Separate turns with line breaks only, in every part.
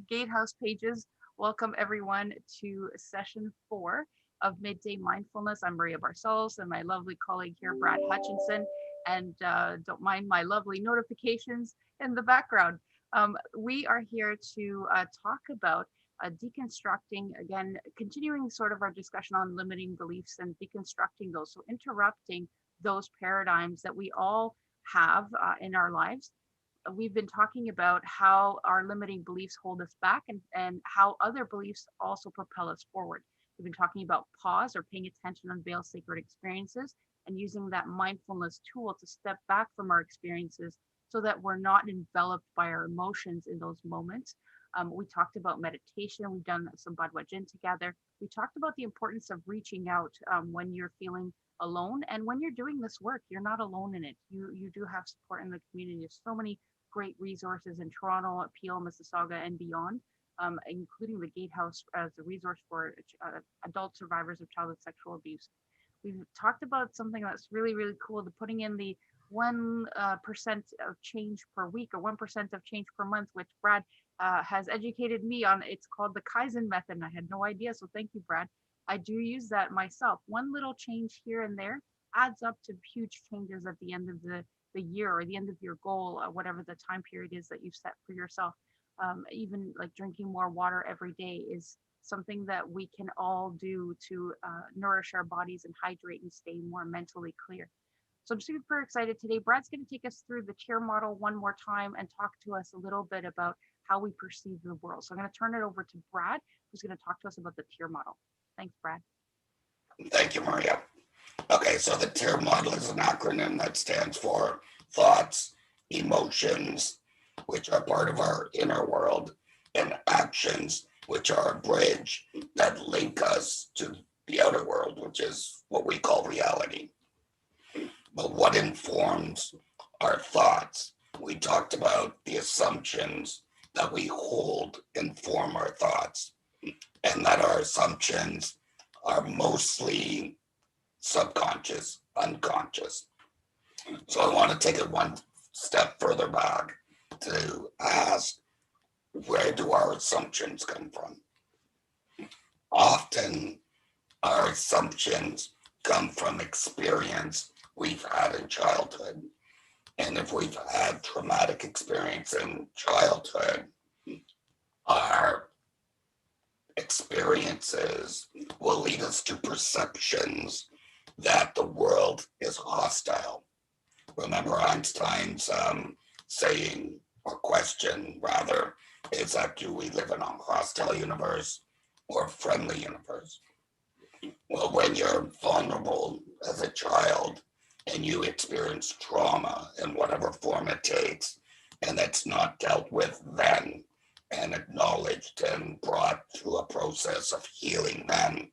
Gatehouse pages. Welcome everyone to session 4 of Midday Mindfulness. I'm Maria Barcelos and my lovely colleague here, Brad Hutchinson. And don't mind my lovely notifications in the background. We are here to talk about deconstructing, again, continuing sort of our discussion on limiting beliefs and deconstructing those. So interrupting those paradigms that we all have in our lives. We've been talking about how our limiting beliefs hold us back and how other beliefs also propel us forward. We've been talking about pause or paying attention on veil sacred experiences and using that mindfulness tool to step back from our experiences so that we're not enveloped by our emotions in those moments. We talked about meditation. We've done some Duan Jin together. We talked about the importance of reaching out when you're feeling alone, and when you're doing this work, you're not alone in it. You do have support in the community. There's so many great resources in Toronto, Peel, Mississauga, and beyond, including the Gatehouse as a resource for adult survivors of childhood sexual abuse. We've talked about something that's really, really cool, the putting in the 1% of change per week or 1% of change per month, which Brad has educated me on. It's called the Kaizen method, and I had no idea. So thank you, Brad. I do use that myself. One little change here and there adds up to huge changes at the end of the year or the end of your goal, whatever the time period is that you've set for yourself. Even like drinking more water every day is something that we can all do to nourish our bodies and hydrate and stay more mentally clear. So I'm super excited today. Brad's going to take us through the tier model one more time and talk to us a little bit about how we perceive the world. So I'm going to turn it over to Brad, who's going to talk to us about the tier model. Thanks, Brad.
Thank you, Maria. Okay, so the TIR model is an acronym that stands for thoughts, emotions, which are part of our inner world, and actions, which are a bridge that link us to the outer world, which is what we call reality. But what informs our thoughts? We talked about the assumptions that we hold inform our thoughts, and that our assumptions are mostly subconscious, unconscious. So I want to take it one step further back to ask, where do our assumptions come from? Often our assumptions come from experience we've had in childhood. And if we've had traumatic experience in childhood, our experiences will lead us to perceptions that the world is hostile. Remember Einstein's saying, or question rather, is that do we live in a hostile universe or a friendly universe? Well, when you're vulnerable as a child and you experience trauma in whatever form it takes, and that's not dealt with then and acknowledged and brought through a process of healing then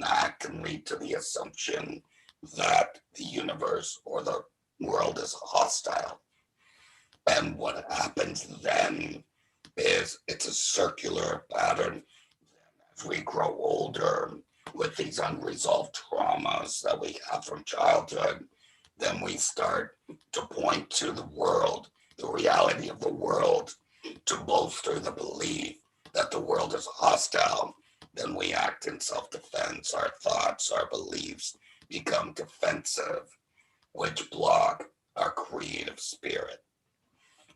that can lead to the assumption that the universe or the world is hostile. And what happens then is it's a circular pattern. As we grow older with these unresolved traumas that we have from childhood, then we start to point to the world, the reality of the world, to bolster the belief that the world is hostile. Then we act in self-defense. Our thoughts, our beliefs become defensive, which block our creative spirit.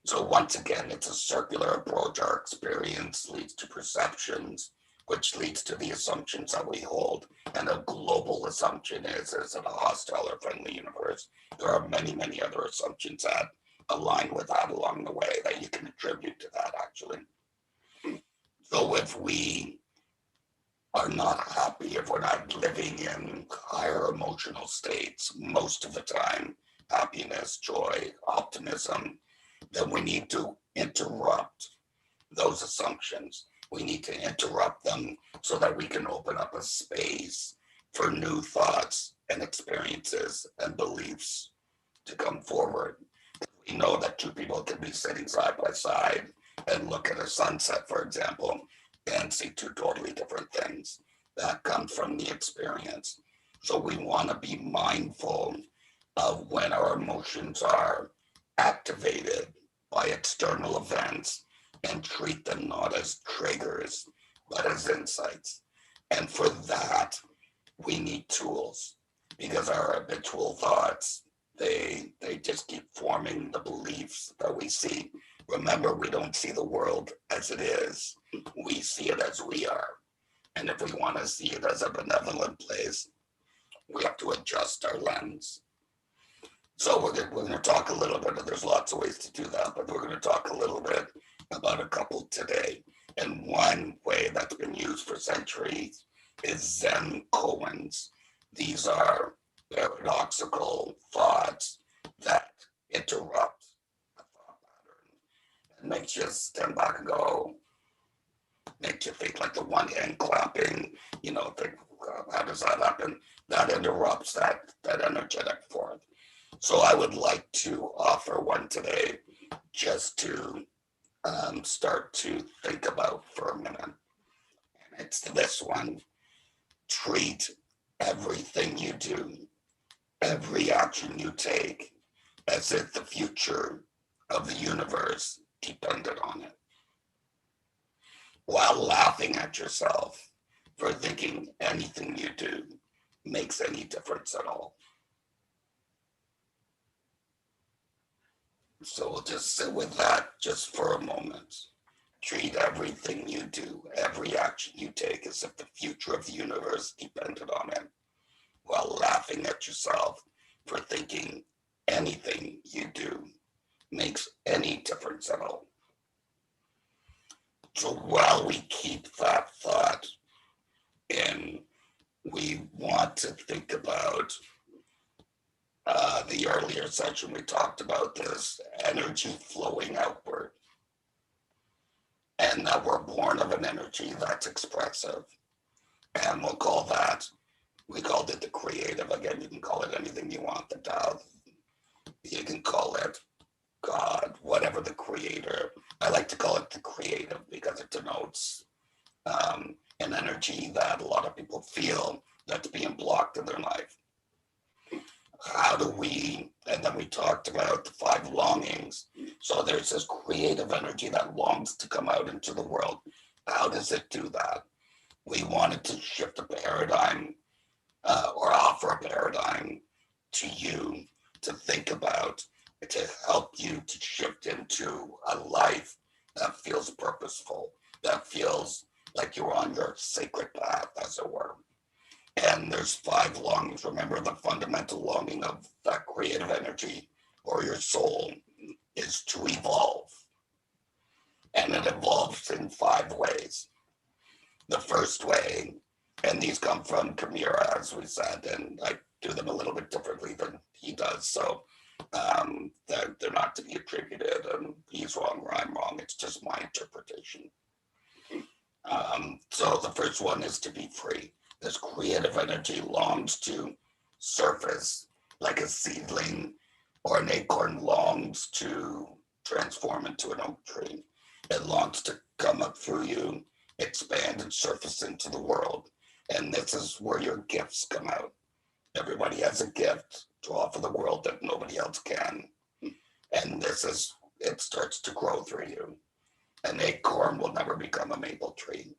So once again, it's a circular approach. Our experience leads to perceptions, which leads to the assumptions that we hold. And a global assumption is it a hostile or friendly universe? There are many, many other assumptions that align with that along the way that you can attribute to that, actually. So if we are not happy, if we're not living in higher emotional states most of the time, happiness, joy, optimism, then we need to interrupt those assumptions. We need to interrupt them so that we can open up a space for new thoughts and experiences and beliefs to come forward. We know that two people can be sitting side by side and look at a sunset, for example, and see two totally different things. That comes from the experience. So we want to be mindful of when our emotions are activated by external events and treat them not as triggers, but as insights. And for that, we need tools because our habitual thoughts, they just keep forming the beliefs that we see. Remember, we don't see the world as it is. We see it as we are. And if we want to see it as a benevolent place, we have to adjust our lens. So we're going to talk a little bit, and there's lots of ways to do that, but we're going to talk a little bit about a couple today. And one way that's been used for centuries is Zen koans. These are paradoxical thoughts that interrupt the thought pattern and makes you stand back and go, make you think like the one hand clapping, think, how does that happen? That interrupts that energetic force. So I would like to offer one today just to start to think about for a minute. And it's this one: treat everything you do, every action you take, as if the future of the universe depended on it, while laughing at yourself for thinking anything you do makes any difference at all. So we'll just sit with that just for a moment. Treat everything you do, every action you take, as if the future of the universe depended on it, while laughing at yourself for thinking anything you do makes any difference at all. So while we keep that thought in, we want to think about the earlier session. We talked about this energy flowing outward, and that we're born of an energy that's expressive. And we called it the creative. Again, you can call it anything you want, the Tao. You can call it God, whatever the creator. I like to call it the creative because it denotes an energy that a lot of people feel that's being blocked in their life. How do we, and then we talked about the 5 longings. So there's this creative energy that longs to come out into the world. How does it do that? We wanted to shift a paradigm or offer a paradigm to you to think about, to help you to shift into a life that feels purposeful, that feels like you're on your sacred path, as it were. And there's 5 longings. Remember, the fundamental longing of that creative energy or your soul is to evolve. And it evolves in 5 ways. The first way, and these come from Kamira, as we said, and I do them a little bit differently than he does. So they're not to be attributed, and he's wrong or I'm wrong. It's just my interpretation. So the first one is to be free. This creative energy longs to surface like a seedling, or an acorn longs to transform into an oak tree. It longs to come up through you, expand and surface into the world. And this is where your gifts come out. Everybody has a gift to offer the world that nobody else can. And it starts to grow through you. An acorn will never become a maple tree.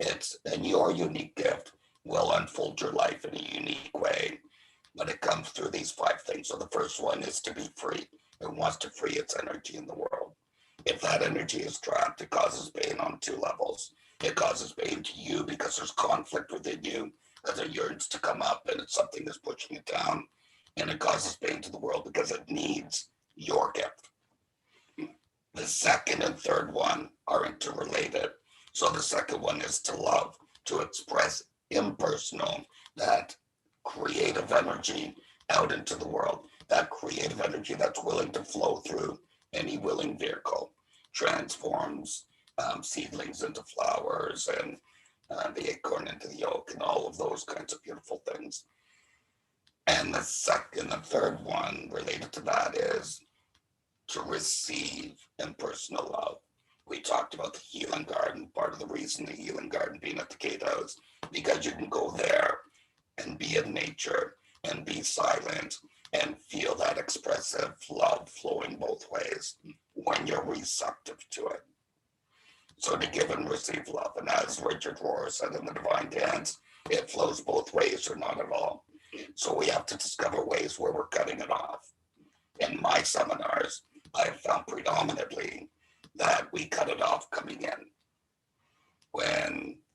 And your unique gift will unfold your life in a unique way, but it comes through these 5 things. So the first one is to be free. It wants to free its energy in the world. If that energy is trapped, it causes pain on 2 levels. It causes pain to you because there's conflict within you, because it yearns to come up and it's something that's pushing it down. And it causes pain to the world because it needs your gift. The second and third one are interrelated. So the second one is to love, to express impersonal, that creative energy out into the world, that creative energy that's willing to flow through any willing vehicle, transforms seedlings into flowers and the acorn into the oak and all of those kinds of beautiful things. And the third one related to that is to receive impersonal love. We talked about the healing garden. Part of the reason the healing garden being at the gatehouse, because you can go there and be in nature and be silent and feel that expressive love flowing both ways when you're receptive to it. So to give and receive love. And as Richard Rohr said in the Divine Dance, it flows both ways or not at all. So we have to discover ways where we're cutting it off. In my seminars, I've found predominantly that we cut it off coming in.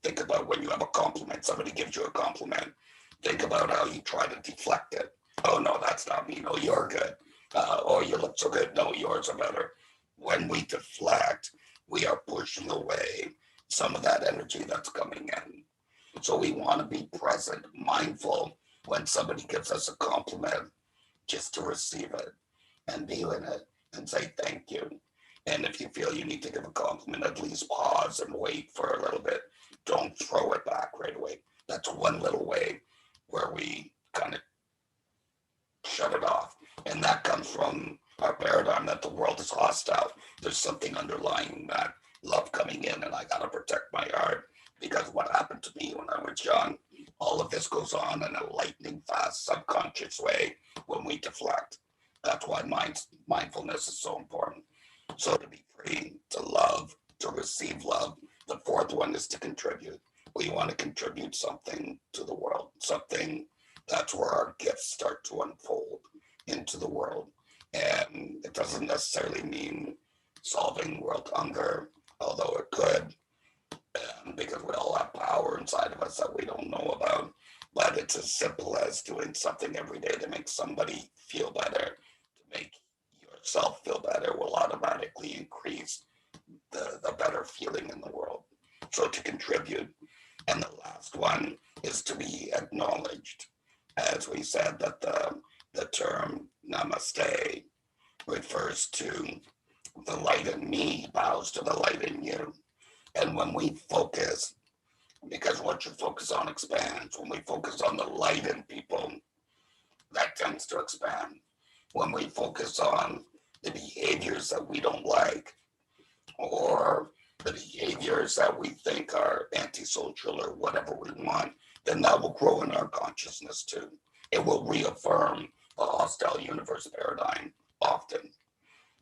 Think about when you have a compliment, somebody gives you a compliment, think about how you try to deflect it. Oh, no, that's not me. No, you're good. Oh, you look so good. No, yours are better. When we deflect, we are pushing away some of that energy that's coming in. So we want to be present, mindful when somebody gives us a compliment, just to receive it and be in it and say thank you. And if you feel you need to give a compliment, at least pause and wait for a little bit. Don't throw it back right away. That's one little way where we kind of shut it off. And that comes from our paradigm that the world is hostile. There's something underlying that love coming in, and I got to protect my heart because what happened to me when I was young, all of this goes on in a lightning fast subconscious way when we deflect. That's why mindfulness is so important. So to be free, to love, to receive love. The fourth one is to contribute. We want to contribute something to the world, something that's where our gifts start to unfold into the world. And it doesn't necessarily mean solving world hunger, although it could, because we all have power inside of us that we don't know about. But it's as simple as doing something every day to make somebody feel better, to make yourself feel better will automatically increase the better feeling in the world. So to contribute. And the last one is to be acknowledged. As we said, that the term namaste refers to the light in me bows to the light in you. And when we focus, because what you focus on expands, when we focus on the light in people, that tends to expand. When we focus on the behaviors that we don't like, or the behaviors that we think are antisocial or whatever we want, then that will grow in our consciousness too. It will reaffirm the hostile universe paradigm often.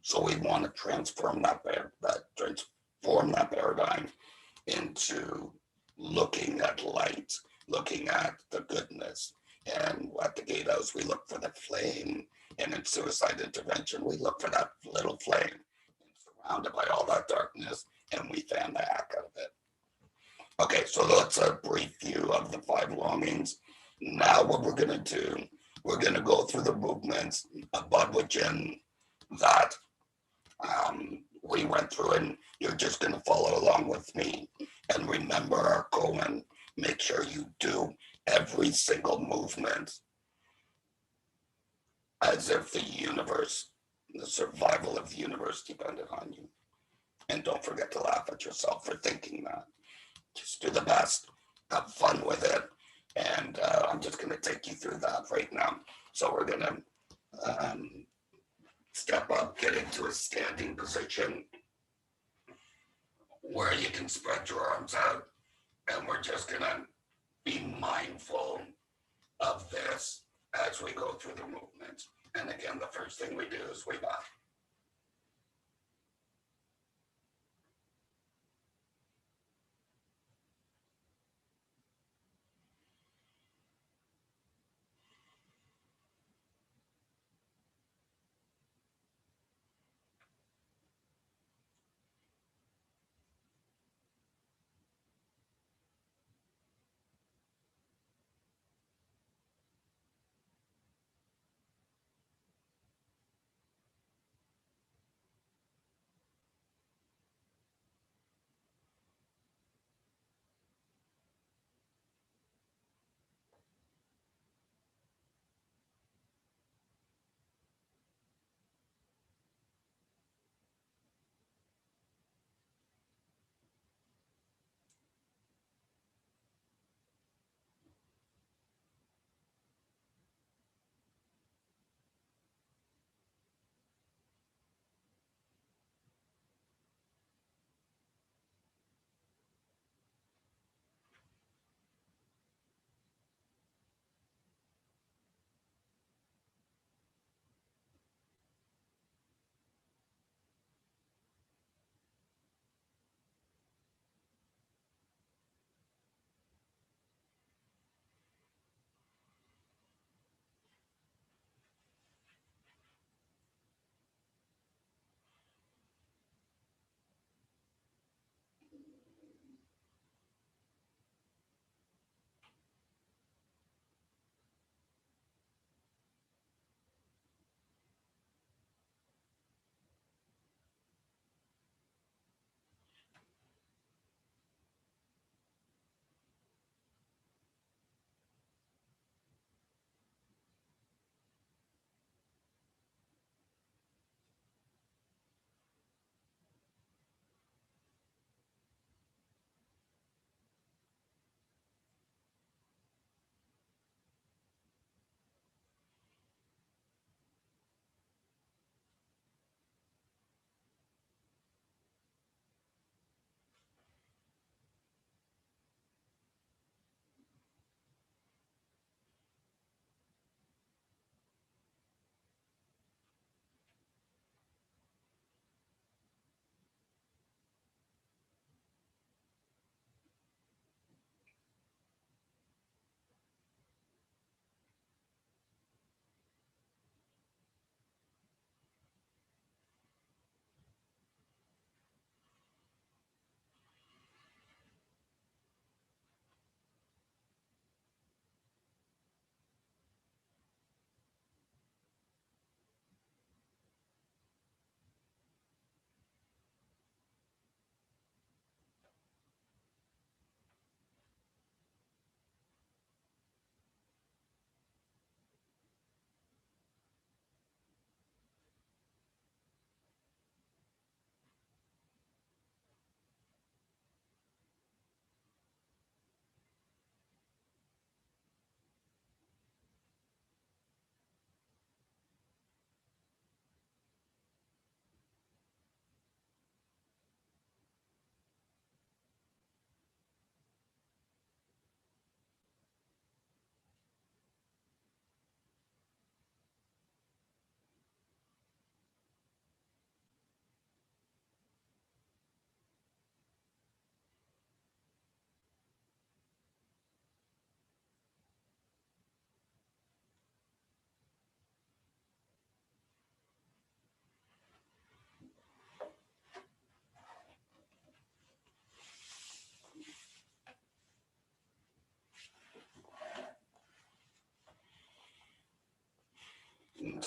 So we want to transform that paradigm into looking at light, looking at the goodness. And at the gatehouse, we look for the flame. And in suicide intervention, we look for that little flame surrounded by all that darkness, and we fan the heck out of it. Okay, so that's a brief view of the five longings. Now what we're going to do, we're going to go through the movements of Duan Jin that we went through, and you're just going to follow along with me. And remember our koan, make sure you do every single movement as if the universe, the survival of the universe depended on you. And don't forget to laugh at yourself for thinking that. Just do the best, have fun with it. And I'm just going to take you through that right now. So we're going to step up, get into a standing position where you can spread your arms out. And we're just going to be mindful of this as we go through the movement. And again, the first thing we do is we bow.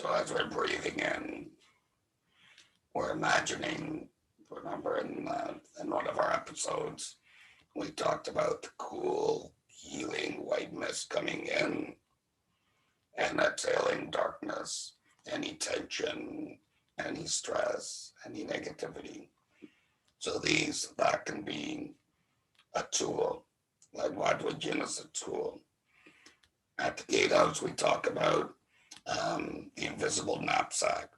So as we're breathing in, we're imagining, remember in one of our episodes, we talked about the cool, healing white mist coming in and exhaling darkness, any tension, any stress, any negativity. So that can be a tool, like Duan Jin is a tool. At the gatehouse, we talk about the invisible knapsack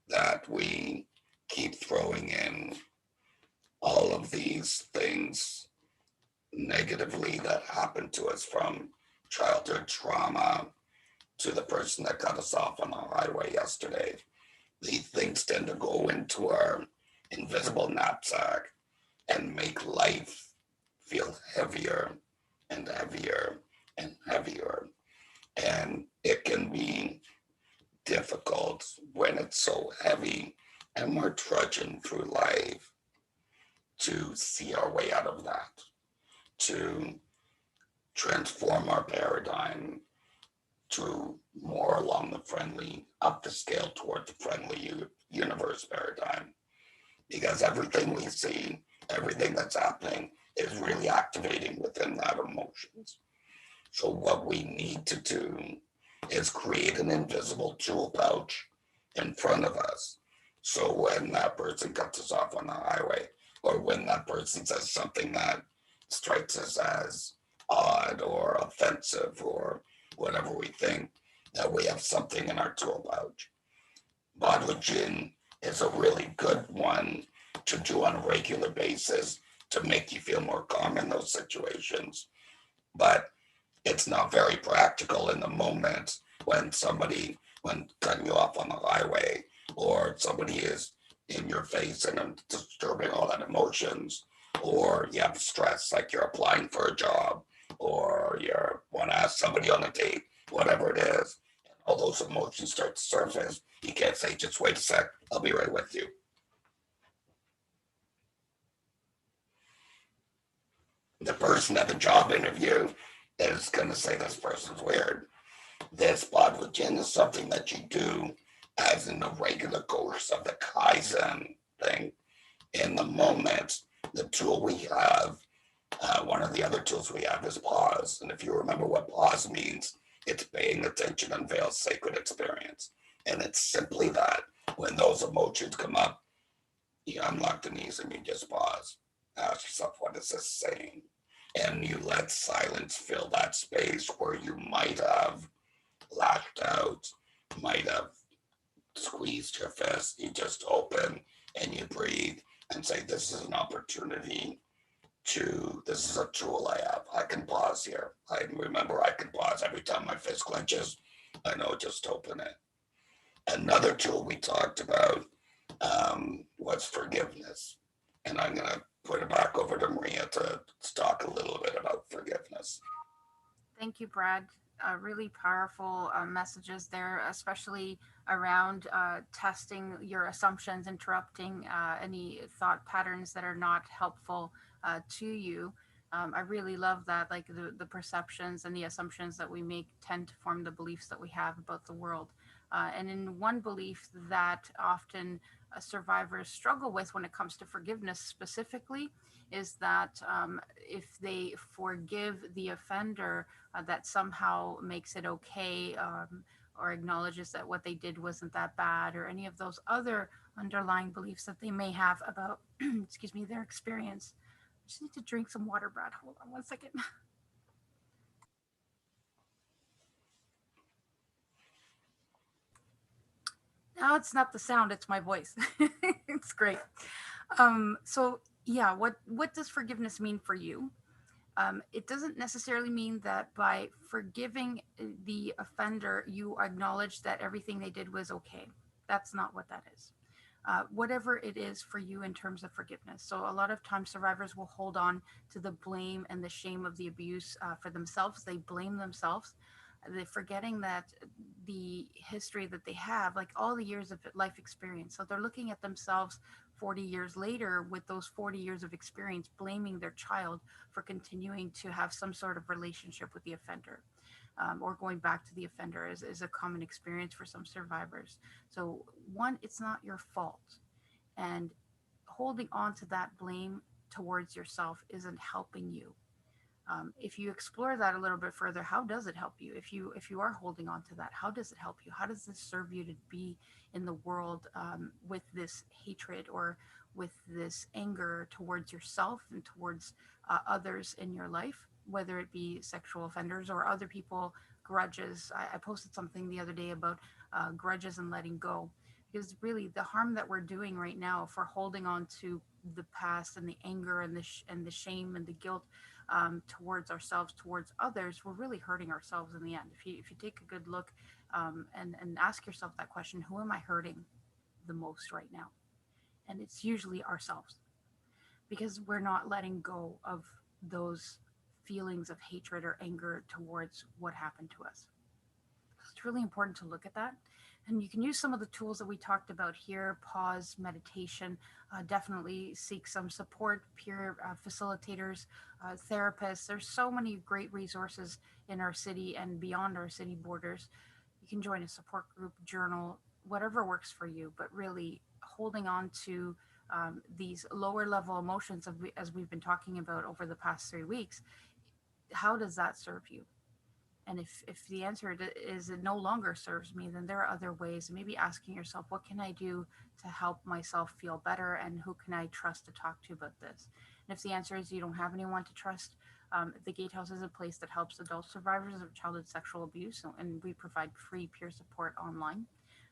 that we keep throwing in all of these things negatively that happened to us, from childhood trauma to the person that cut us off on the highway yesterday. These things tend to go into our invisible knapsack and make life feel heavier and heavier and heavier. And it can be difficult when it's so heavy and we're trudging through life to see our way out of that, to transform our paradigm to more along the friendly, up the scale toward the friendly universe paradigm. Because everything we see, everything that's happening is really activating within that emotions. So what we need to do is create an invisible tool pouch in front of us. So when that person cuts us off on the highway, or when that person says something that strikes us as odd or offensive or whatever we think, that we have something in our tool pouch. Bodily gin is a really good one to do on a regular basis to make you feel more calm in those situations. But it's not very practical in the moment when cutting you off on the highway, or somebody is in your face and disturbing all that emotions, or you have stress like you're applying for a job, or you want to ask somebody on a date, whatever it is. All those emotions start to surface. You can't say, just wait a sec, I'll be right with you. The person at the job interview is going to say this person's weird. This bod with gin is something that you do as in the regular course of the Kaizen thing. In the moment, the tool we have, one of the other tools we have is pause. And if you remember what pause means, it's paying attention unveils sacred experience. And it's simply that when those emotions come up, you unlock the knees and you just pause. Ask yourself, what is this saying? And you let silence fill that space where you might have lashed out, might have squeezed your fist. You just open and you breathe and say, this is an opportunity this is a tool I have. I can pause here. I remember I can pause every time my fist clenches. I know, just open it. Another tool we talked about was forgiveness. And I'm going to put it back over to Maria to talk a little bit about forgiveness.
Thank you, Brad. Really powerful messages there, especially around testing your assumptions, interrupting any thought patterns that are not helpful to you. I really love that. Like the perceptions and the assumptions that we make tend to form the beliefs that we have about the world. And in one belief that often survivors struggle with when it comes to forgiveness specifically is that if they forgive the offender, that somehow makes it okay, or acknowledges that what they did wasn't that bad, or any of those other underlying beliefs that they may have about excuse me, their experience. I just need to drink some water, Brad. Hold on 1 second. Now it's not the sound, it's my voice. It's great. So yeah, what does forgiveness mean for you? It doesn't necessarily mean that by forgiving the offender, you acknowledge that everything they did was okay. That's not what that is. Whatever it is for you in terms of forgiveness. So, a lot of times, survivors will hold on to the blame and the shame of the abuse for themselves. They blame themselves. They're forgetting that the history that they have, like all the years of life experience. So, they're looking at themselves 40 years later with those 40 years of experience, blaming their child for continuing to have some sort of relationship with the offender. or going back to the offender is a common experience for some survivors. So, one, it's not your fault. And holding on to that blame towards yourself isn't helping you. If you explore that a little bit further, how does it help you? If you are holding on to that, how does it help you? How does this serve you to be in the world with this hatred or with this anger towards yourself and towards others in your life, whether it be sexual offenders or other people, grudges? I posted something the other day about grudges and letting go, because really the harm that we're doing right now for holding on to the past and the anger and and the shame and the guilt towards ourselves, towards others, we're really hurting ourselves in the end. If you take a good look and ask yourself that question, who am I hurting the most right now? And it's usually ourselves, because we're not letting go of those feelings of hatred or anger towards what happened to us. It's really important to look at that. And you can use some of the tools that we talked about here: pause, meditation, definitely seek some support, peer facilitators, therapists. There's so many great resources in our city and beyond our city borders. You can join a support group, journal, whatever works for you, but really holding on to these lower level emotions, as we've been talking about over the past 3 weeks, how does that serve you? And if the answer is it no longer serves me, then there are other ways. Maybe asking yourself, what can I do to help myself feel better, and who can I trust to talk to about this? And if the answer is you don't have anyone to trust, the Gatehouse is a place that helps adult survivors of childhood sexual abuse, and we provide free peer support online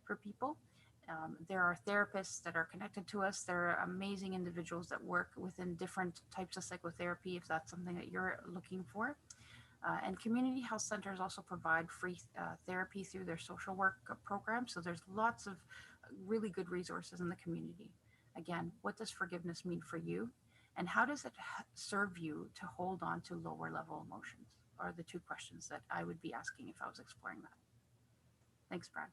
for people. There are therapists that are connected to us. There are amazing individuals that work within different types of psychotherapy, if that's something that you're looking for. And community health centers also provide free therapy through their social work program. So there's lots of really good resources in the community. Again, what does forgiveness mean for you? And how does it serve you to hold on to lower level emotions? Are the two questions that I would be asking if I was exploring that. Thanks, Brad.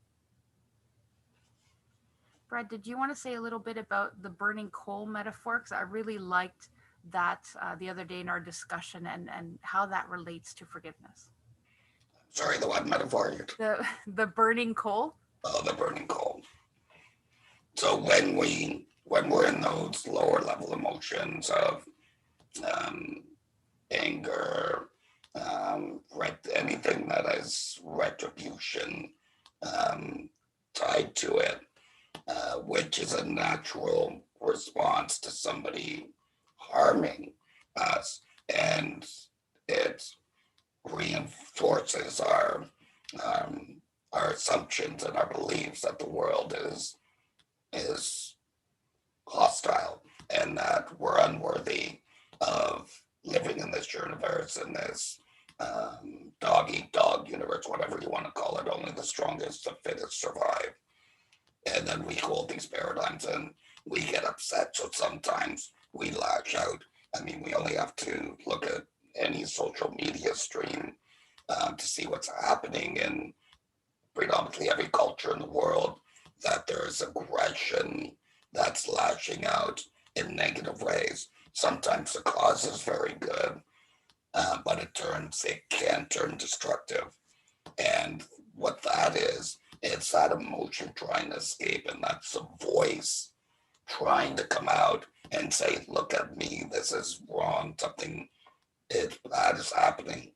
Brad, did you want to say a little bit about the burning coal metaphor? Because I really liked that the other day in our discussion, and how that relates to forgiveness.
Sorry, the what metaphor?
The burning coal.
Oh, the burning coal. So when we're in those lower level emotions of um, anger, anything that is retribution um, tied to it, which is a natural response to somebody harming us, and it reinforces our assumptions and our beliefs that the world is hostile and that we're unworthy of living in this universe, in this dog eat dog universe, whatever you want to call it. Only the strongest, the fittest survive. And then we hold these paradigms and we get upset. So sometimes we lash out. I mean, we only have to look at any social media stream to see what's happening in predominantly every culture in the world, that there is aggression that's lashing out in negative ways. Sometimes the cause is very good, but it can turn destructive. And what that is, it's that emotion trying to escape, and that's a voice trying to come out and say, look at me, this is wrong, something bad is happening.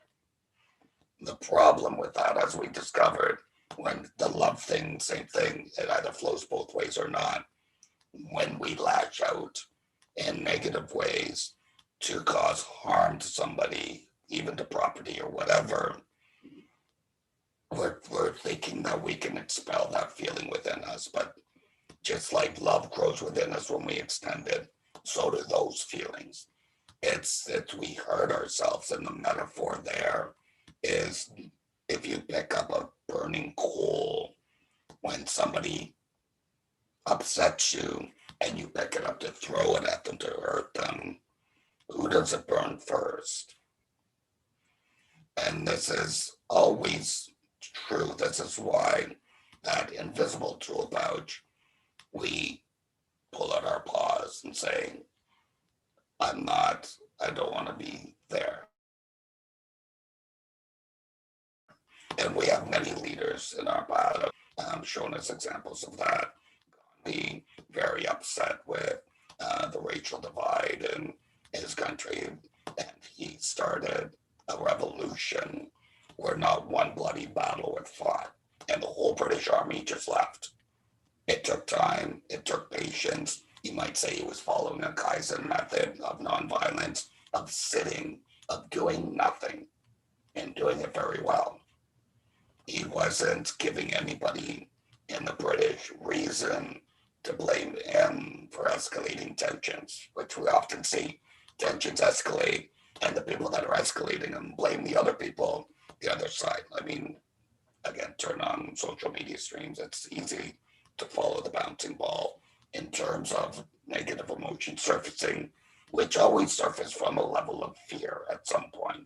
The problem with that, as we discovered, when the love thing, same thing, it either flows both ways or not. When we lash out in negative ways to cause harm to somebody, even to property or whatever, we're thinking that we can expel that feeling within us. But just like love grows within us when we extend it, so do those feelings. It's that we hurt ourselves, and the metaphor there is, if you pick up a burning coal when somebody upsets you and you pick it up to throw it at them to hurt them, who does it burn first? And this is always true. This is why that invisible tool pouch, we pull out our paws and say, I don't want to be there. leaders in our past have shown us examples of that. Being very upset with the racial divide in his country, and he started a revolution where not one bloody battle was fought, and the whole British army just left. It took time, it took patience. You might say he was following a Kaizen method of nonviolence, of sitting, of doing nothing, and doing it very well. He wasn't giving anybody in the British reason to blame him for escalating tensions, which we often see. Tensions escalate, and the people that are escalating them blame the other people, the other side. I mean, again, turn on social media streams. It's easy to follow the bouncing ball in terms of negative emotion surfacing, which always surface from a level of fear at some point.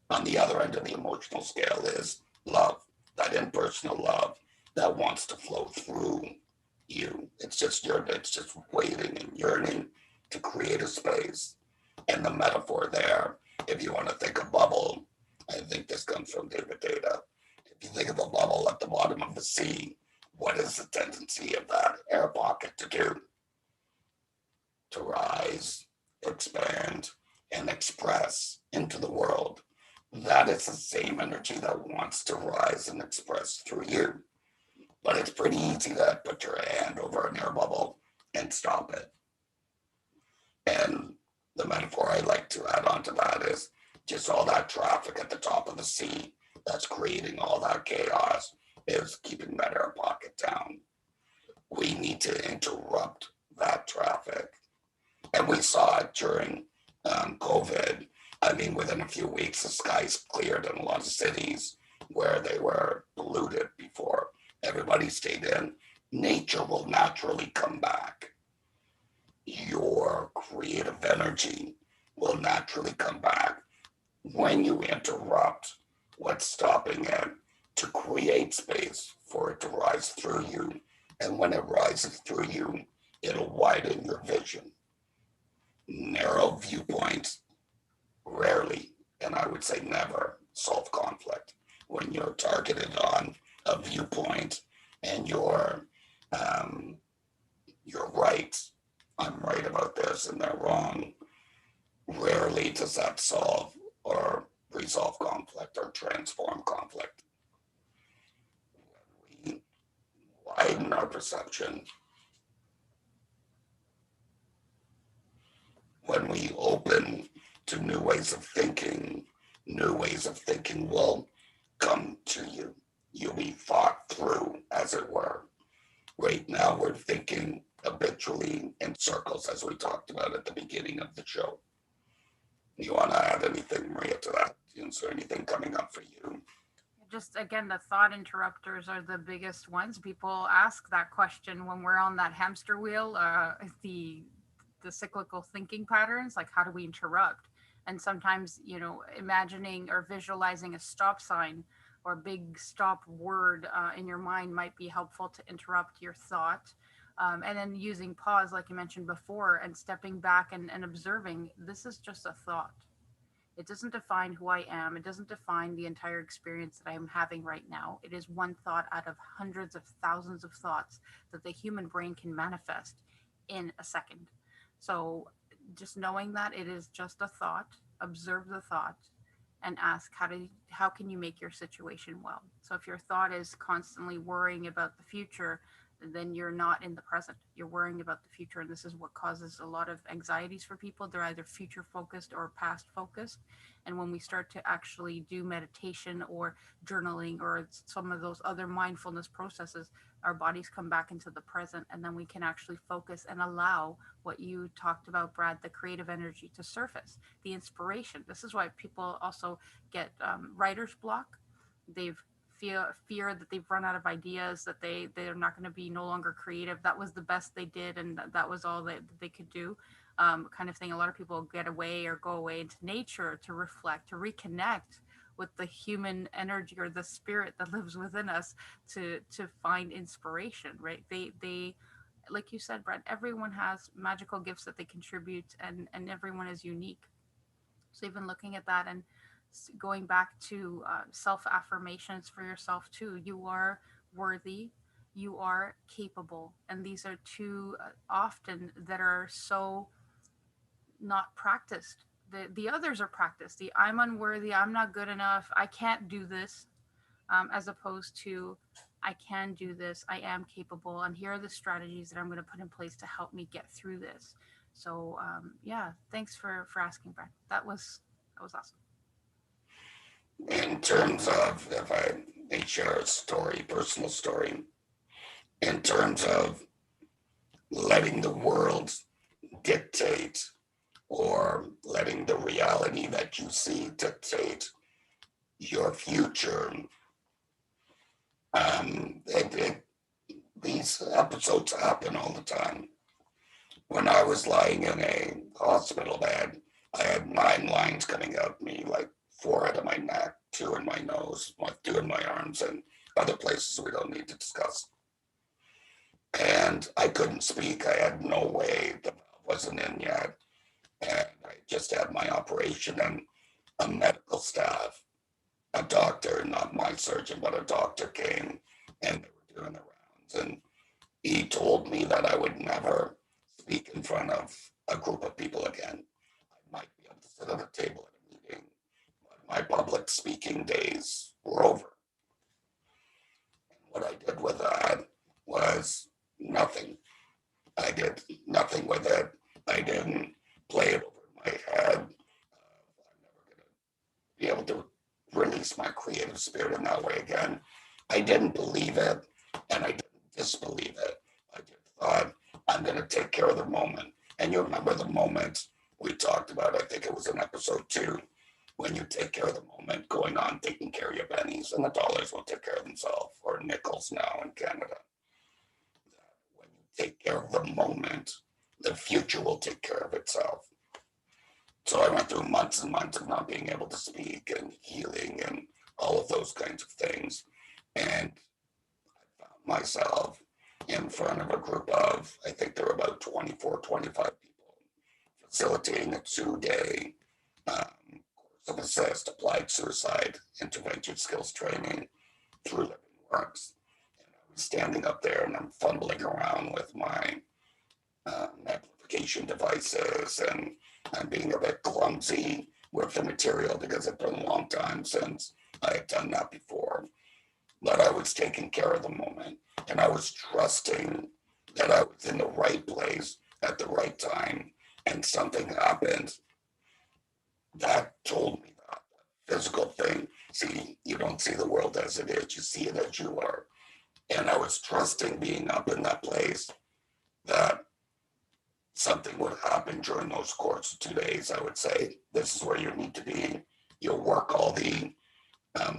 On the other end of the emotional scale is love, that impersonal love that wants to flow through you. It's just waiting and yearning to create a space. And the metaphor there, if you want to think of bubble, I think this comes from David Data. If you think of a bubble at the bottom of the sea, what is the tendency of that air pocket to do? To rise, expand, and express into the world. That is the same energy that wants to rise and express through you. But it's pretty easy to put your hand over an air bubble and stop it. And the metaphor I like to add on to that is just all that traffic at the top of the sea that's creating all that chaos is keeping that air pocket down. We need to interrupt that traffic. And we saw it during COVID. I mean, within a few weeks, the skies cleared in a lot of cities where they were polluted before. Everybody stayed in. Nature will naturally come back. Your creative energy will naturally come back when you interrupt what's stopping it to create space for it to rise through you. And when it rises through you, it'll widen your vision. Narrow viewpoints rarely, and I would say never, solve conflict. When you're targeted on a viewpoint and you're right, I'm right about this and they're wrong, rarely does that solve or resolve conflict or transform conflict. We widen our perception when we open to new ways of thinking will come to you. You'll be thought through, as it were. Right now, we're thinking habitually in circles, as we talked about at the beginning of the show. You want to add anything, Maria, to that? Is there anything coming up for you?
Just again, the thought interrupters are the biggest ones. People ask that question when we're on that hamster wheel, the cyclical thinking patterns, like how do we interrupt? And sometimes, imagining or visualizing a stop sign or a big stop word in your mind might be helpful to interrupt your thought. And then using pause, like you mentioned before, and stepping back and observing this is just a thought. It doesn't define who I am. It doesn't define the entire experience that I'm having right now. It is one thought out of hundreds of thousands of thoughts that the human brain can manifest in a second. So just knowing that it is just a thought, observe the thought and ask how can you make your situation well. So if your thought is constantly worrying about the future, then you're not in the present. You're worrying about the future. And this is what causes a lot of anxieties for people. They're either future focused or past focused. And when we start to actually do meditation or journaling or some of those other mindfulness processes, our bodies come back into the present. And then we can actually focus and allow what you talked about, Brad, the creative energy to surface, the inspiration. This is why people also get writer's block. They've fear that they've run out of ideas, that they're not going to be no longer creative. That was the best they did, and that was all that they could do, kind of thing. A lot of people get away or go away into nature to reflect, to reconnect with the human energy or the spirit that lives within us to find inspiration, right? They like you said, Brett, everyone has magical gifts that they contribute, and everyone is unique. So even looking at that and going back to self affirmations for yourself too. You are worthy, you are capable, and these are two often that are so not practiced. The others are practiced. The I'm unworthy, I'm not good enough, I can't do this, as opposed to I can do this, I am capable, and here are the strategies that I'm going to put in place to help me get through this. So yeah, thanks for asking, Brad. That was awesome.
In terms of, if I may share a story, personal story, in terms of letting the world dictate or letting the reality that you see dictate your future, these episodes happen all the time. When I was lying in a hospital bed, I had 9 lines coming out me, like 4 out of my neck, 2 in my nose, 2 in my arms, and other places we don't need to discuss. And I couldn't speak. I had no way. The valve wasn't in yet. And I just had my operation, and a medical staff, a doctor, not my surgeon, but a doctor came, and they were doing the rounds. And he told me that I would never speak in front of a group of people again. I might be able to sit at a table at a meeting, but my public speaking days were over. And what I did with that was nothing. I did nothing with it. I didn't play it over my head. I'm never going to be able to release my creative spirit in that way again. I didn't believe it, and I didn't disbelieve it. I just thought, I'm going to take care of the moment. And you remember the moment we talked about, I think it was in episode 2, when you take care of the moment, going on taking care of your pennies, and the dollars will take care of themselves, or nickels now in Canada. When you take care of the moment, the future will take care of itself. So I went through months and months of not being able to speak and healing and all of those kinds of things. And I found myself in front of a group of, I think there were about 24, 25 people, facilitating a 2-day course of assist applied suicide intervention skills training through Living Works. And I was standing up there and I'm fumbling around with my amplification devices, and I'm being a bit clumsy with the material because it's been a long time since I had done that before. But I was taking care of the moment, and I was trusting that I was in the right place at the right time, and something happened that told me that physical thing. See, you don't see the world as it is, you see it as you are. And I was trusting being up in that place that something would happen during those course of 2 days. I would say, this is where you need to be. You'll work all the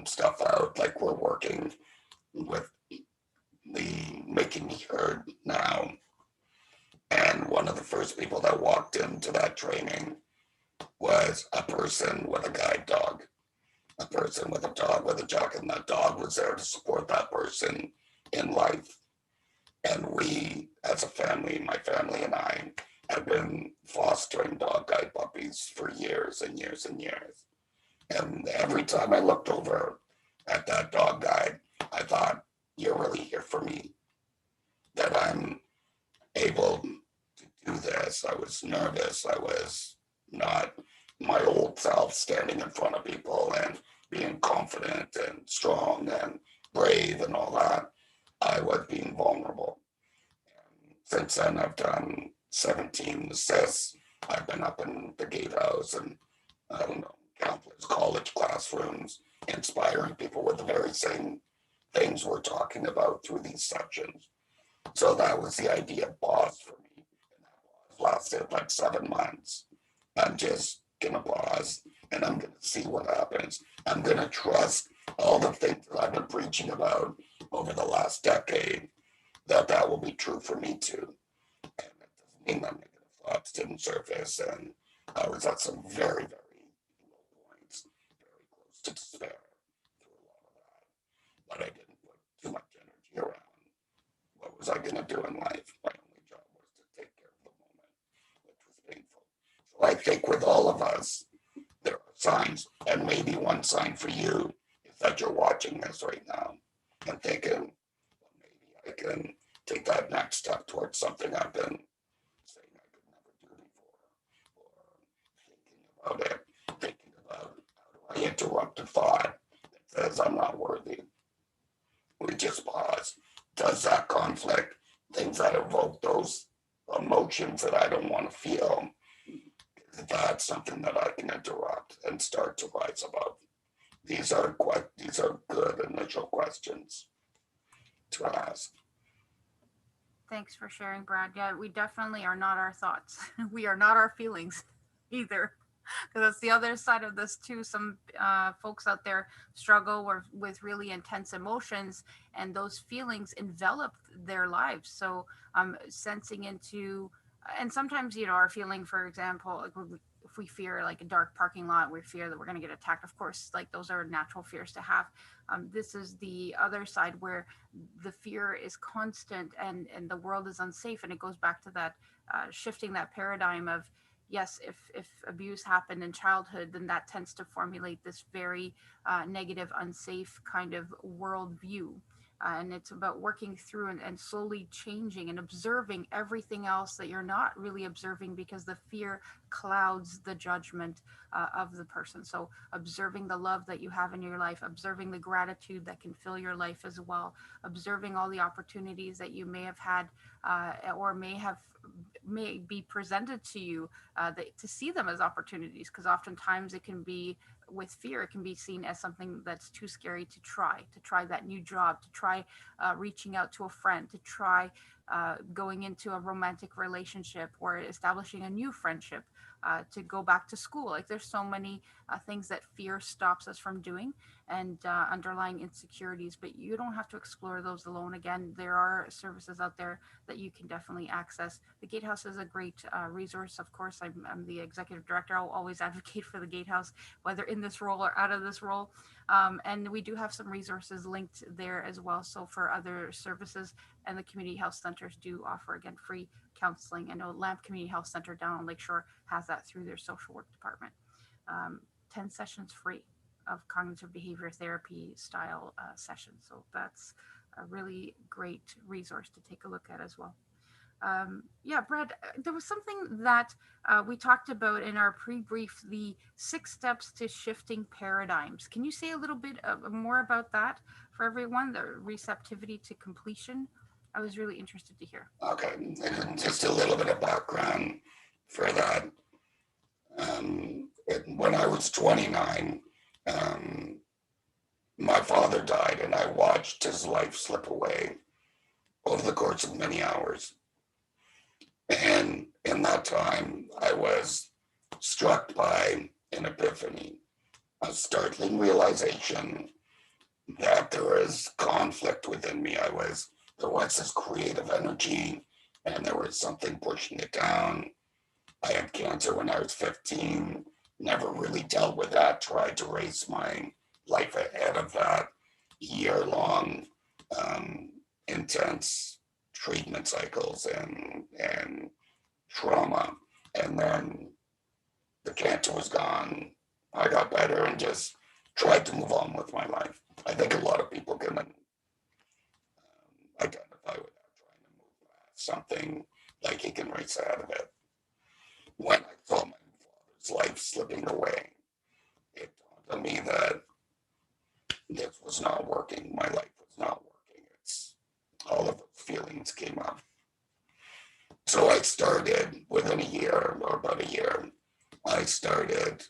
stuff out, like we're working with the Making Me Heard now. And one of the first people that walked into that training was a person with a guide dog, a person with a dog with a jock, and that dog was there to support that person in life. And we, as a family, my family and I, have been fostering dog guide puppies for years and years and years. And every time I looked over at that dog guide, I thought, you're really here for me, that I'm able to do this. I was nervous. I was not my old self standing in front of people and being confident and strong and brave and all that. I was being vulnerable. And since then, I've done 17 assists. I've been up in the gatehouse and I don't know, countless college classrooms, inspiring people with the very same things we're talking about through these sections. So that was the idea of pause for me. And that pause lasted like 7 months. I'm just gonna pause and I'm gonna see what happens. I'm gonna trust all the things that I've been preaching about over the last decade, that will be true for me too. And it doesn't mean that negative thoughts didn't surface, and I was at some very, very low points, very close to despair through a lot of that. But I didn't put too much energy around what was I going to do in life. My only job was to take care of the moment, which was painful. So I think with all of us, there are signs. And maybe one sign for you is that you're watching this right now and thinking, well, maybe I can take that next step towards something I've been saying I could never do before, or thinking about it, thinking about how do I interrupt a thought that says I'm not worthy. We just pause. Does that conflict, things that evoke those emotions that I don't want to feel, is that something that I can interrupt and start to rise above? These are good initial questions to ask.
Thanks for sharing, Brad. Yeah, we definitely are not our thoughts. We are not our feelings either. Because that's the other side of this too. Some folks out there struggle with really intense emotions, and those feelings envelop their lives. So sensing into, and sometimes our feeling, for example, like if we fear like a dark parking lot, we fear that we're going to get attacked. Of course, like those are natural fears to have. This is the other side where the fear is constant, and the world is unsafe, and it goes back to that shifting that paradigm of, yes, if abuse happened in childhood, then that tends to formulate this very negative, unsafe kind of worldview. And it's about working through and slowly changing and observing everything else that you're not really observing, because the fear clouds the judgment of the person. So observing the love that you have in your life, observing the gratitude that can fill your life as well, observing all the opportunities that you may have had or may be presented to you, to see them as opportunities, because oftentimes it can be, with fear, it can be seen as something that's too scary to try that new job, to try reaching out to a friend, to try going into a romantic relationship or establishing a new friendship, to go back to school. Like there's so many things that fear stops us from doing, and underlying insecurities, but you don't have to explore those alone. Again, there are services out there that you can definitely access. The Gatehouse is a great resource. Of course, I'm the executive director. I'll always advocate for the Gatehouse, whether in this role or out of this role. And we do have some resources linked there as well. So for other services, and the community health centers do offer, again, free counseling. I know Lamp Community Health Center down on Lakeshore has that through their social work department. 10 sessions free of cognitive behavior therapy style sessions. So that's a really great resource to take a look at as well. Yeah, Brad, there was something that we talked about in our pre-brief, the 6 steps to shifting paradigms. Can you say a little bit more about that for everyone, the receptivity to completion? I was really interested to hear.
Okay, and just a little bit of background for that. When I was 29, my father died, and I watched his life slip away over the course of many hours. And in that time, I was struck by an epiphany, a startling realization that there was conflict within me. There was this creative energy, and there was something pushing it down. I had cancer when I was 15, never really dealt with that, tried to race my life ahead of that year-long intense treatment cycles and trauma. And then the cancer was gone. I got better and just tried to move on with my life. I think a lot of people can identify with that, trying to move past something like you can race out of it. When I saw my father's life slipping away, it dawned on me that this was not working. My life was not working. It's all of those feelings came up. So I started within a year, or about a year, I started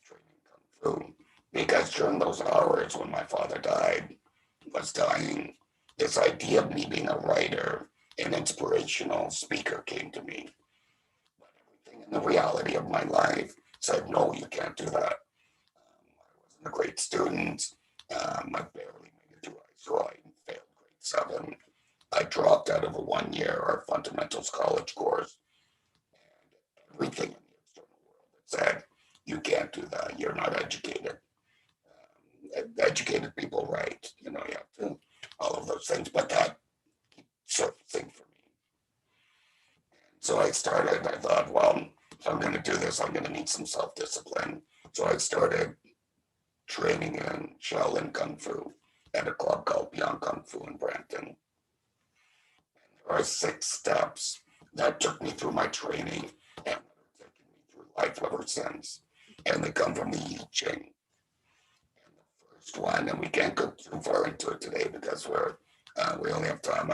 training kung fu, because during those hours when my father was dying, this idea of me being a writer, an inspirational speaker came to me. But everything in the reality of my life said, no, you can't do that. I wasn't a great student. I barely made it through high school. I failed grade 7. I dropped out of a 1-year or fundamentals college course. And everything in the external world that said, you can't do that. You're not educated. Educated people, right? You have to, all of those things. But that keeps surfacing for me. So I thought, well, if I'm going to do this, I'm going to need some self-discipline. So I started training in Shaolin Kung Fu at a club called Beyond Kung Fu in Brampton. There are 6 steps that took me through my training and have taken me through life ever since. And they come from the I Ching. And the first one, and we can't go too far into it today because we only have time.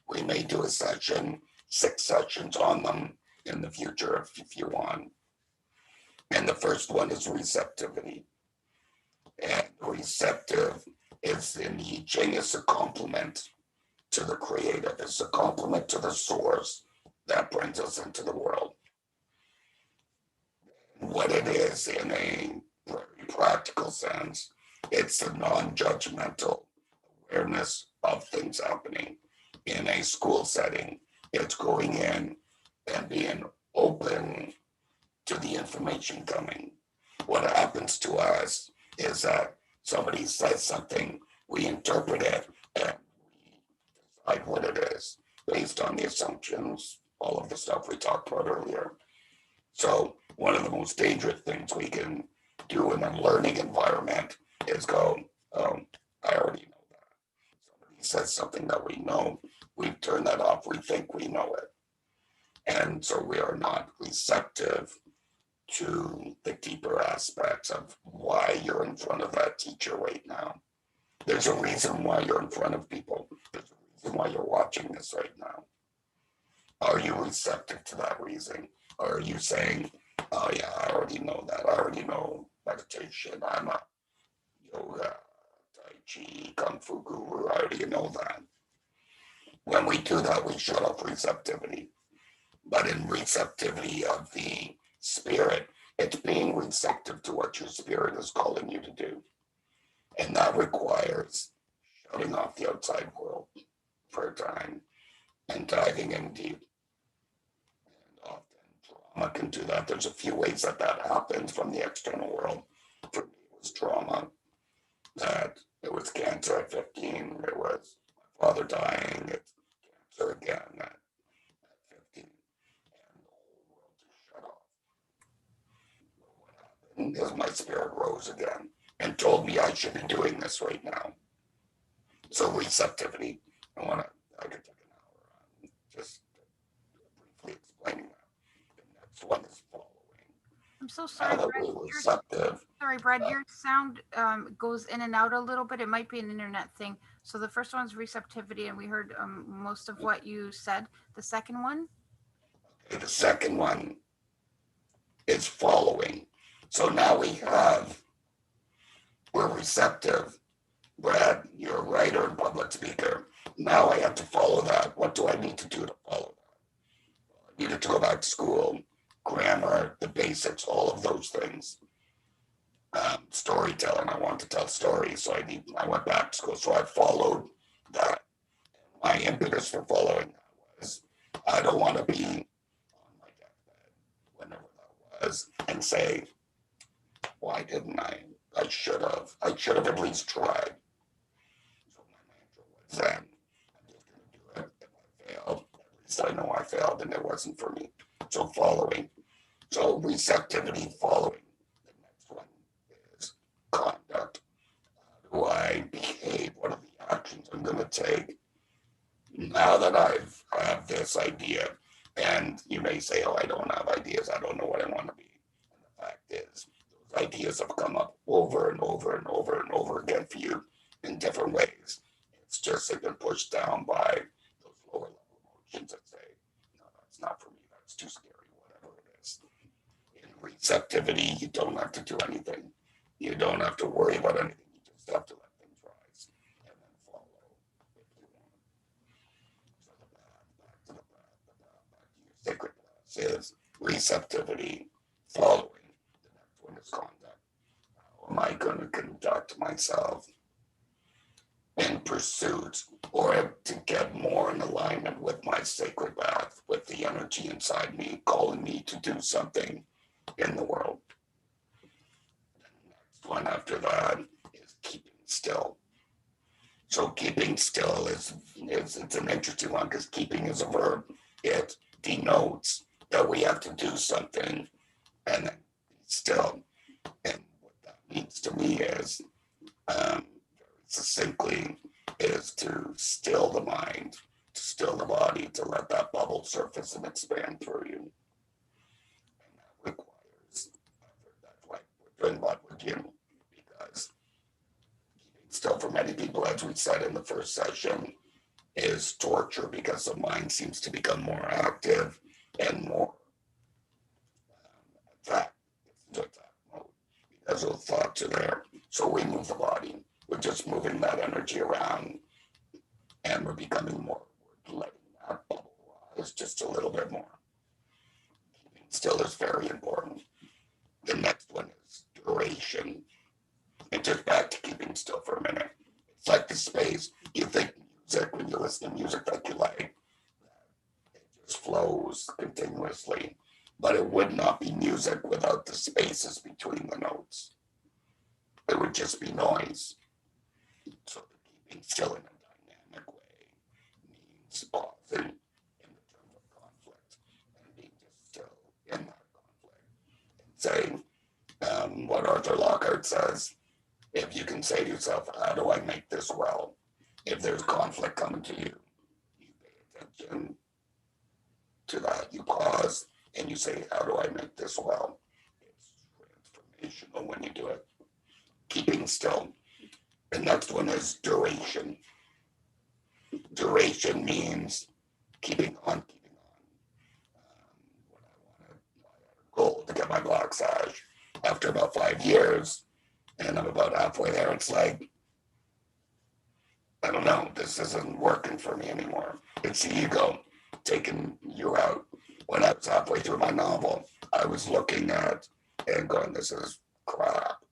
We may do a session, 6 sessions on them in the future if you want. And the first one is receptivity. And receptive is in the I Ching is a complement to the creative. It's a complement to the source that brings us into the world. What it is in a very practical sense, it's a non-judgmental awareness of things happening in a school setting. It's going in and being open to the information coming. What happens to us is that somebody says something, we interpret it, and we decide what it is based on the assumptions, all of the stuff we talked about earlier. So one of the most dangerous things we can do in a learning environment is go, oh, I already know that. Somebody says something that we know, we turn that off, we think we know it. And so we are not receptive to the deeper aspects of why you're in front of that teacher right now. There's a reason why you're in front of people. There's a reason why you're watching this right now. Are you receptive to that reason? Or are you saying, oh yeah, I already know that. I already know meditation. I'm a yoga, tai chi, kung fu guru. I already know that. When we do that, we shut off receptivity. But in receptivity of the spirit, it's being receptive to what your spirit is calling you to do. And that requires shutting off the outside world for a time and diving in deep. And often trauma can do that. There's a few ways that happens from the external world. For me, it was trauma. That it was cancer at 15. It was my father dying. It's cancer again at 15. And the whole world just shut off. What happened is my spirit rose again and told me I should be doing this right now. So receptivity. I could take an hour on just briefly explaining that. The next one is following.
I'm so
Now
sorry,
that
Brad.
we're receptive,
Brad. Your sound goes in and out a little bit. It might be an internet thing. So the first one's receptivity, and we heard most of what you said. The second one,
the second one is following. So now we're receptive. Brad, you're a writer and public speaker. Now I have to follow that. What do I need to do to follow that? I needed to go back to school, grammar, the basics, all of those things. Storytelling, I want to tell stories, so I went back to school. So I followed that. My impetus for following that was I don't want to be on my deathbed, whenever that was, and say, why didn't I? I should have. I should have at least tried. So my mantra was then, I'm just going to do it. If I fail, at least I know I failed and it wasn't for me. So following. So receptivity, following. The next one is conduct. How do I behave? What are the actions I'm going to take? Now that I have this idea, and you may say, oh, I don't have ideas. I don't know what I want to be. And the fact is, those ideas have come up over and over and over and over again for you in different ways. It's just they've been pushed down by those lower level emotions that say, no, that's not for me. That's too scary, whatever it is. In receptivity, you don't have to do anything. You don't have to worry about anything. You just have to let things rise and then follow if you want. So the path, back to the path, the path back to your sacred path is receptivity, following. The next one is conduct. How am I going to conduct myself in pursuit or to get more in alignment with my sacred path, with the energy inside me calling me to do something in the world? The next one after that is keeping still. So keeping still is it's an interesting one because keeping is a verb. It denotes that we have to do something and then be still. And what that means to me is, very succinctly, is to still the mind, to still the body, to let that bubble surface and expand through you. And that requires effort. That's why we're doing what we're doing, because keeping still for many people, as we said in the first session, is torture because the mind seems to become more active and more attack. It's into attack mode because those thoughts are there. So we move the body. We're just moving that energy around, and we're becoming more. We're letting that bubble rise just a little bit more. Keeping still is very important. The next one is duration. And just back to keeping still for a minute. It's like the space. You think music, when you listen to music that you like, it just flows continuously. But it would not be music without the spaces between the notes. It would just be noise. So keeping still in a dynamic way means pausing in the terms of conflict and being just still in that conflict and saying, what Arthur Lockhart says, if you can say to yourself, how do I make this well? If there's conflict coming to you, you pay attention to that. You pause and you say, how do I make this well? It's transformational when you do it. Keeping still. The next one is duration. Duration means keeping on, keeping on. When I had a goal to get my black sash after about 5 years, and I'm about halfway there, it's like, I don't know, this isn't working for me anymore. It's the ego taking you out. When I was halfway through my novel, I was looking at and going, this is crap.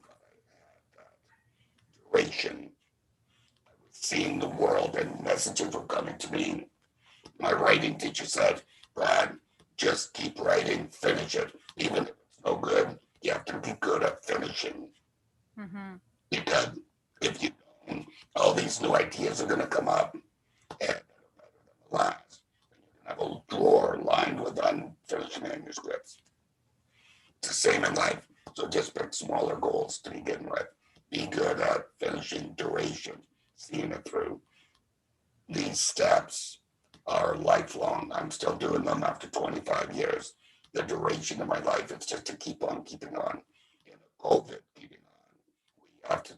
But I had that duration. I was seeing the world and messages were coming to me. My writing teacher said, Brad, just keep writing, finish it. Even if it's no good, you have to be good at finishing.
Mm-hmm.
Because if you don't, all these new ideas are going to come up and that are better than the last. And you're going to have a drawer lined with unfinished manuscripts. It's the same in life. So just pick smaller goals to begin with. Be good at finishing, duration, seeing it through. These steps are lifelong. I'm still doing them after 25 years. The duration of my life is just to keep on keeping on. In COVID, keeping on. We have to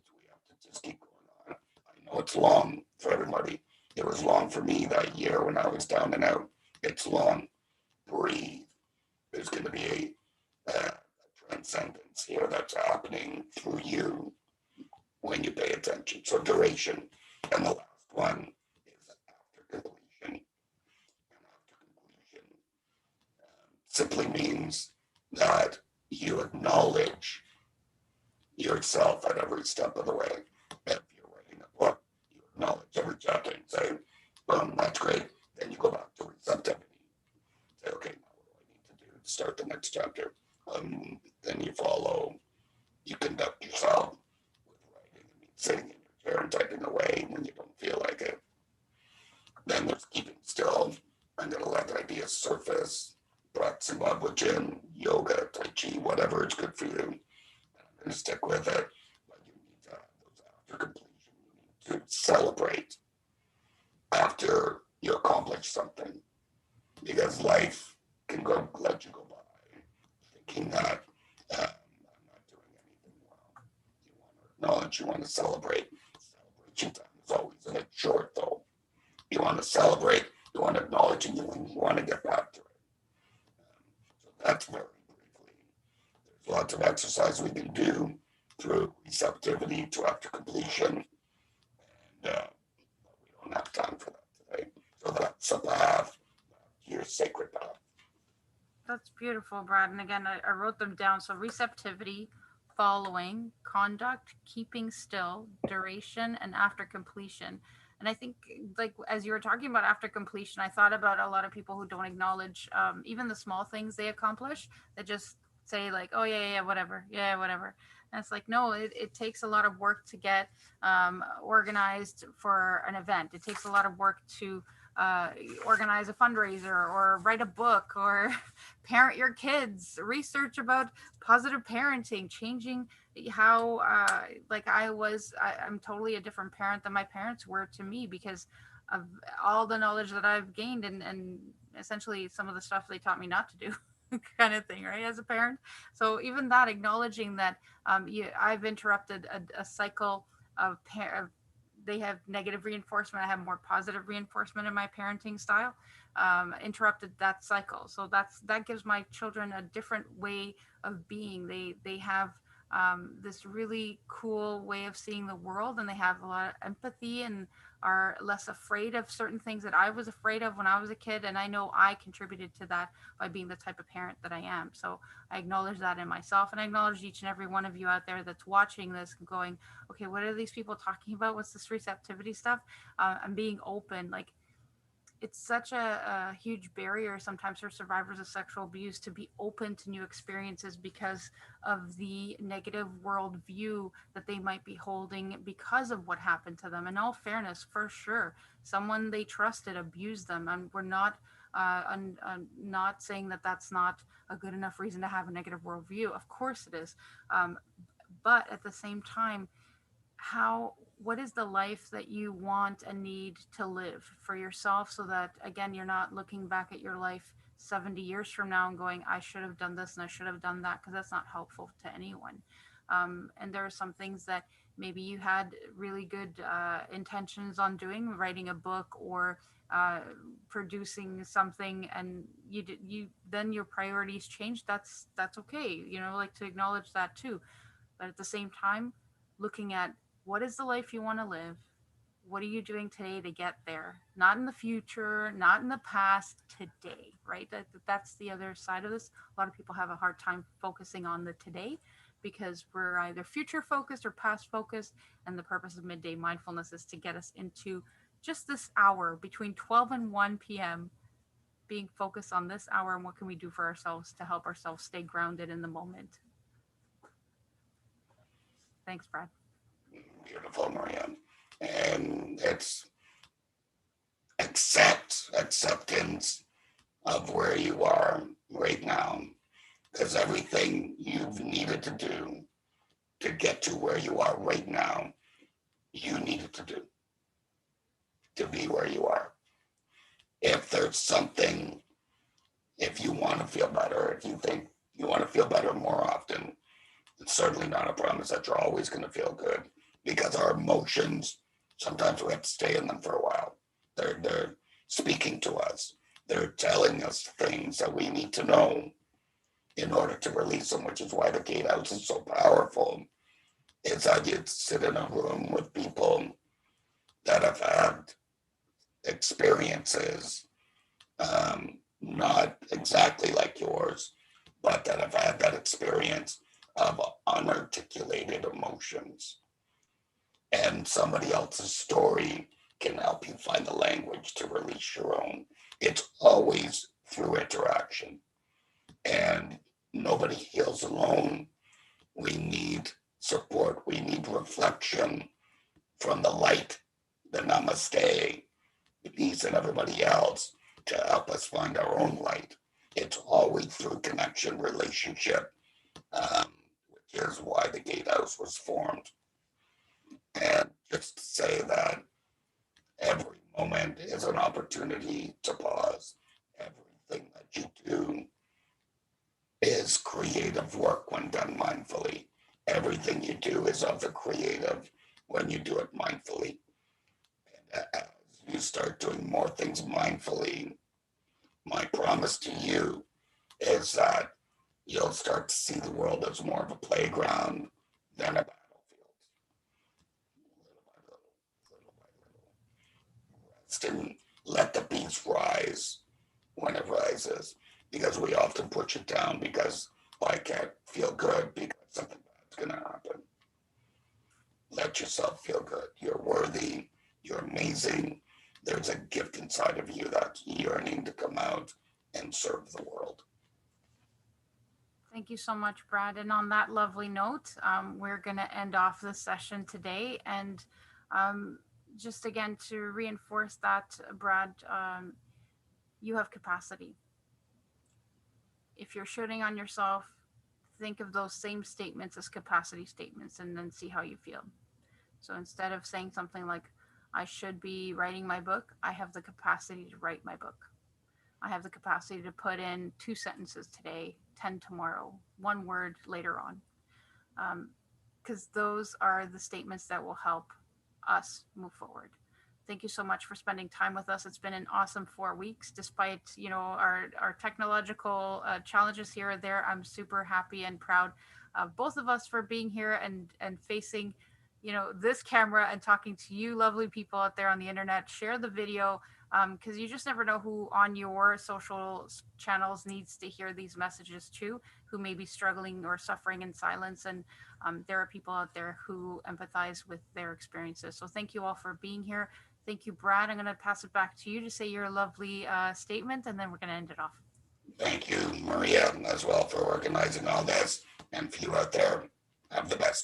just keep going on. I know it's long for everybody. It was long for me that year when I was down and out. It's long. Breathe. There's going to be a transcendence here that's happening through you when you pay attention. So duration. And the last one is after completion. And after completion simply means that you acknowledge yourself at every step of the way. If you're writing a book, you acknowledge every chapter and say, boom, that's great. Then you go back to receptivity. Say, okay, now what do I need to do to start the next chapter? Then you follow, you conduct yourself with writing. It means sitting in your chair and typing away when you don't feel like it. Then there's keeping still. I'm going to let ideas surface. Practicing Duan Jin, yoga, Tai Chi, whatever is good for you. And I'm going to stick with it. But you need to have those after completion. You need to celebrate after you accomplish something. Because life can go let you go by thinking that I'm not doing anything well. You want to acknowledge, you want to celebrate. Celebration time is always in it short, though. You want to celebrate, you want to acknowledge, and you want to get back to it. So that's very briefly. There's lots of exercise we can do through receptivity to after completion, and we don't have time for that today. So that's a path, your sacred path.
That's beautiful, Brad. And again, I wrote them down. So receptivity, following, conduct, keeping still, duration, and after completion. And I think, like as you were talking about after completion, I thought about a lot of people who don't acknowledge even the small things they accomplish. That just say like, "Oh yeah, whatever, yeah, whatever." And it's like, no, it takes a lot of work to get organized for an event. It takes a lot of work to uh, organize a fundraiser or write a book or parent your kids, research about positive parenting, changing how like I'm totally a different parent than my parents were to me because of all the knowledge that I've gained and essentially some of the stuff they taught me not to do. Kind of thing, right, as a parent. So even that, acknowledging that I've interrupted a cycle of they have negative reinforcement, I have more positive reinforcement in my parenting style, interrupted that cycle. So that gives my children a different way of being. They have this really cool way of seeing the world, and they have a lot of empathy and are less afraid of certain things that I was afraid of when I was a kid. And I know I contributed to that by being the type of parent that I am. So I acknowledge that in myself, and I acknowledge each and every one of you out there that's watching this and going, okay, what are these people talking about? What's this receptivity stuff? I'm being open. Like, it's such a huge barrier sometimes for survivors of sexual abuse to be open to new experiences because of the negative worldview that they might be holding because of what happened to them. In all fairness, for sure, someone they trusted abused them, and we're not saying that that's not a good enough reason to have a negative worldview. Of course it is, um, but at the same time, how what is the life that you want and need to live for yourself, so that again you're not looking back at your life 70 years from now and going, I should have done this and I should have done that, because that's not helpful to anyone. And there are some things that maybe you had really good intentions on doing, writing a book or producing something, and you then your priorities change. That's okay, like, to acknowledge that too. But at the same time, looking at what is the life you want to live? What are you doing today to get there? Not in the future, not in the past, today, right? That's the other side of this. A lot of people have a hard time focusing on the today because we're either future focused or past focused. And the purpose of midday mindfulness is to get us into just this hour between 12 and 1 p.m., being focused on this hour and what can we do for ourselves to help ourselves stay grounded in the moment. Thanks, Brad.
Beautiful, Maria. And it's acceptance of where you are right now, because everything you've needed to do to get to where you are right now, you needed to do to be where you are. If there's something, if you want to feel better, if you think you want to feel better more often, it's certainly not a promise that you're always going to feel good, because our emotions, sometimes we have to stay in them for a while. They're speaking to us. They're telling us things that we need to know in order to release them, which is why the gatehouse is so powerful. Is that you sit in a room with people that have had experiences, not exactly like yours, but that have had that experience of unarticulated emotions. And somebody else's story can help you find the language to release your own. It's always through interaction. And nobody heals alone. We need support. We need reflection from the light, the namaste, the peace, and everybody else to help us find our own light. It's always through connection, relationship, which is why the gatehouse was formed. And just to say that every moment is an opportunity to pause. Everything that you do is creative work when done mindfully. Everything you do is of the creative when you do it mindfully. And as you start doing more things mindfully, my promise to you is that you'll start to see the world as more of a playground than a battlefield. Little by little by little. Rest and let the peace rise when it rises, because we often push it down because, well, I can't feel good because something bad's going to happen. Let yourself feel good. You're worthy. You're amazing. There's a gift inside of you that's yearning to come out and serve the world.
Thank you so much, Brad. And on that lovely note, we're going to end off the session today. And, um, just again to reinforce that, Brad, you have capacity. If you're shooting on yourself, think of those same statements as capacity statements and then see how you feel. So instead of saying something like, I should be writing my book, I have the capacity to write my book. I have the capacity to put in 2 sentences today, 10 tomorrow, 1 word later on. Because those are the statements that will help us move forward. Thank you so much for spending time with us. It's been an awesome 4 weeks, despite our technological challenges here or there. I'm super happy and proud of both of us for being here and facing this camera and talking to you lovely people out there on the internet. Share the video, because you just never know who on your social channels needs to hear these messages too, who may be struggling or suffering in silence. And there are people out there who empathize with their experiences. So thank you all for being here. Thank you, Brad. I'm going to pass it back to you to say your lovely statement, and then we're going to end it off.
Thank you, Maria, as well, for organizing all this. And for you out there, have the best day.